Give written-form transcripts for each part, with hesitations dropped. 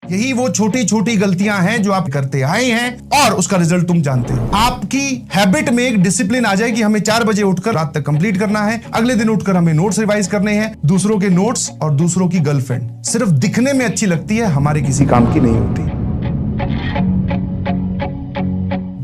यही वो छोटी छोटी गलतियां हैं जो आप करते आए हैं और उसका रिजल्ट तुम जानते हो। आपकी हैबिट में एक डिसिप्लिन आ जाए कि हमें 4 बजे उठकर रात तक कंप्लीट करना है, अगले दिन उठकर हमें नोट्स रिवाइज करने हैं। दूसरों के नोट्स और दूसरों की गर्लफ्रेंड सिर्फ दिखने में अच्छी लगती है, हमारे किसी काम की नहीं होती।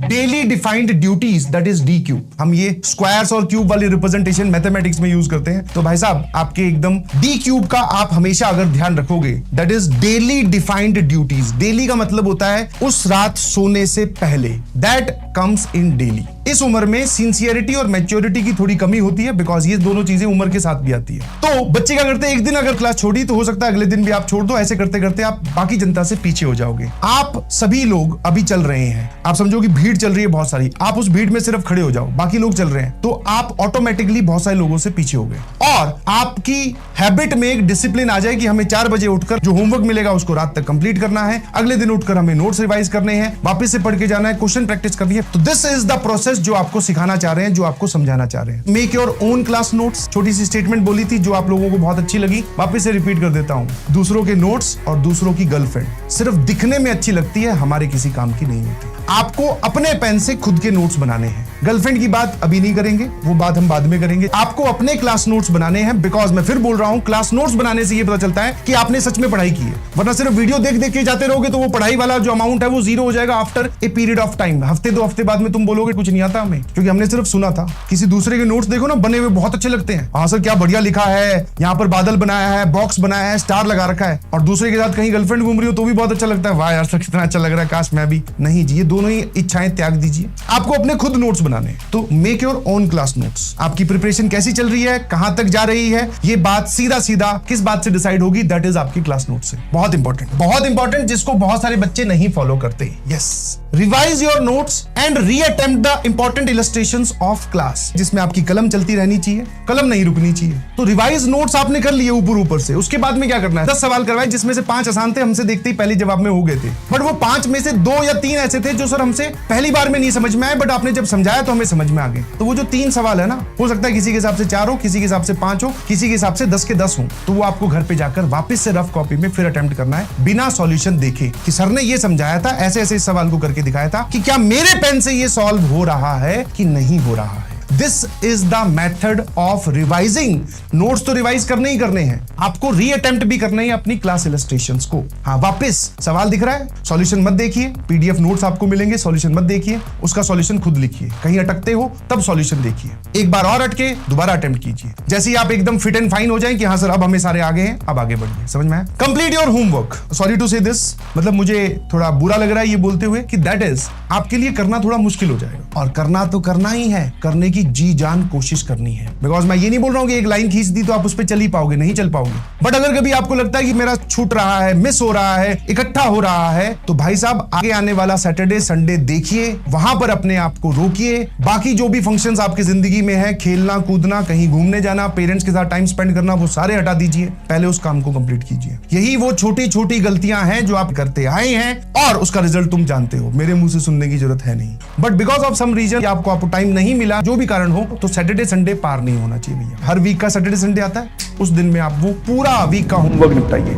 Daily defined duties, that is DQ। हम ये स्क्वायर्स और क्यूब वाली रिप्रेजेंटेशन मैथमेटिक्स में यूज करते हैं। तो भाई साहब आपके एकदम D क्यूब का आप हमेशा अगर ध्यान रखोगे, that is daily defined duties. Daily का मतलब होता है उस रात सोने से पहले, दैट कम्स इन डेली। इस उम्र में सिंसियरिटी और मैच्योरिटी की थोड़ी कमी होती है, बिकॉज ये दोनों चीजें उम्र के साथ भी आती है। तो बच्चे क्या करते हैं, एक दिन अगर क्लास छोड़ी तो हो सकता है अगले दिन भी आप छोड़ दो। ऐसे करते करते आप बाकी जनता से पीछे हो जाओगे। आप सभी लोग अभी चल रहे हैं, आप समझो कि भीड़ चल रही है बहुत सारी, आप उस भीड़ में सिर्फ खड़े हो जाओ, बाकी लोग चल रहे हैं, तो आप ऑटोमेटिकली बहुत सारे लोगों से पीछे हो गए। और आपकी हैबिट में एक डिसिप्लिन आ जाए कि हमें 4 बजे उठकर जो होमवर्क मिलेगा उसको रात तक कंप्लीट करना है, अगले दिन उठकर हमें नोट्स रिवाइज करने हैं, वापस से पढ़ के जाना है, क्वेश्चन प्रैक्टिस करनी है। तो दिस इज द प्रोसेस जो आपको सिखाना चाह रहे हैं, जो आपको समझाना चाह रहे हैं। Make your own class notes, छोटी सी स्टेटमेंट बोली थी जो आप लोगों को बहुत अच्छी लगी, वापस से रिपीट कर देता हूं। दूसरों के नोट्स और दूसरों की गर्लफ्रेंड सिर्फ दिखने में अच्छी लगती है, हमारे किसी काम की नहीं होती। आपको अपने पेन से खुद के नोट्स बनाने हैं। गर्लफ्रेंड की बात अभी नहीं करेंगे, वो बात हम बाद में करेंगे। आपको अपने क्लास नोट्स बनाने हैं, बिकॉज मैं फिर बोल रहा हूं, क्लास नोट्स बनाने से ये पता चलता है कि आपने सच में पढ़ाई की है। वरना सिर्फ वीडियो देख देख के जाते रहोगे तो वो पढ़ाई वाला जो अमाउंट है वो जीरो हो जाएगा after a period of time. हफ्ते 2 हफ्ते बाद में तुम बोलोगे कुछ नहीं आता हमें, क्योंकि हमने सिर्फ सुना था। किसी दूसरे के नोट्स देखो ना, बने हुए बहुत अच्छे लगते हैं। हाँ सर क्या बढ़िया लिखा है, यहाँ पर बादल बनाया है, बॉक्स बनाया है, स्टार लगा रखा है, और दूसरे के साथ कहीं गर्लफ्रेंड घूम रही हो तो भी बहुत अच्छा लगता है। वाह यार सर कितना अच्छा लग रहा है, काश मैं भी। नहीं जी, ये दोनों ही इच्छाएं त्याग दीजिए। आपको अपने खुद नोट्स बनाने, तो make your own class notes. आपकी प्रिपरेशन कैसी चल रही है, कहां तक जा रही है, ये बात सीधा सीधा किस बात से डिसाइड होगी, दैट इज आपकी क्लास नोट से। बहुत इंपॉर्टेंट, जिसको बहुत सारे बच्चे नहीं फॉलो करते। Yes, revise your notes and reattempt the important illustrations of class, जिसमें आपकी कलम चलती रहनी चाहिए, कलम नहीं रुकनी चाहिए। तो रिवाइज नोट्स आपने कर लिए ऊपर से, उसके बाद में क्या करना है, 10 सवाल करवाए, जिसमें से 5 आसान थे, हमसे देखते ही पहले जवाब में हो गए थे। बट वो 5 में से 2 या 3 ऐसे थे जो सर हमसे पहली बार में नहीं समझ में आए, बट आपने जब समझाया तो हमें समझ में आ गए। तो वो जो 3 सवाल है ना, हो सकता है किसी के हिसाब से 4 हो, किसी के हिसाब से 5 हो, किसी के हिसाब से 10 के 10 हो, तो वो आपको घर पे जाकर वापस से रफ कॉपी में फिर अटेम्प्ट करना है, बिना सॉल्यूशन देखे कि सर ने ये समझाया था, ऐसे ऐसे इस सवाल को करके दिखाया था, कि क्या मेरे पेन से ये सॉल्व हो रहा है कि नहीं हो रहा है। This is the method of revising. Notes तो रिवाइज करने ही करने हैं, आपको रीअटेम्प्ट भी करना है अपनी क्लास इलस्ट्रेशंस को। हाँ, वापस सवाल दिख रहा है, सॉल्यूशन मत देखिए, PDF नोट्स आपको मिलेंगे, सॉल्यूशन मत देखिए, उसका सॉल्यूशन खुद लिखिए। कहीं अटकते हो तब सॉल्यूशन देखिए, एक बार और अटके दोबारा अटेम्प्ट कीजिए। जैसे ही आप एकदम फिट एंड फाइन हो जाए कि हाँ सर अब हमें सारे आगे हैं, अब आगे बढ़िए। समझ में आया? Complete your homework. Sorry to say this, मतलब मुझे थोड़ा बुरा लग रहा है ये बोलते हुए कि दैट इज आपके लिए करना थोड़ा मुश्किल हो जाएगा, और करना तो करना ही है, करने की जी जान कोशिश करनी है। बिकॉज मैं ये नहीं बोल रहा हूं कि एक लाइन खींच दी तो आप उस पर चल ही पाओगे, नहीं चल पाओगे। बट अगर कभी आपको लगता है कि मेरा छूट रहा है, मिस हो रहा है, इकट्ठा हो रहा है, तो भाई साहब आगे आने वाला सैटरडे संडे देखिए, वहां पर अपने आप को रोकिए। बाकी जो भी फंक्शंस आपकी जिंदगी में है, खेलना कूदना, कहीं घूमने जाना, पेरेंट्स के साथ टाइम स्पेंड करना, वो सारे हटा दीजिए, पहले उस काम को कंप्लीट कीजिए। यही वो छोटी छोटी गलतियां हैं जो आप करते आए हैं, और उसका रिजल्ट तुम जानते हो, मेरे मुंह से सुनने की जरूरत है नहीं। But because of some reason आपको टाइम नहीं मिला, जो भी कारण हो, तो सैटरडे संडे पार नहीं होना चाहिए भैया। हर वीक का सैटरडे संडे आता है, उस दिन में आप वो पूरा वीक का होमवर्क निपटाइए।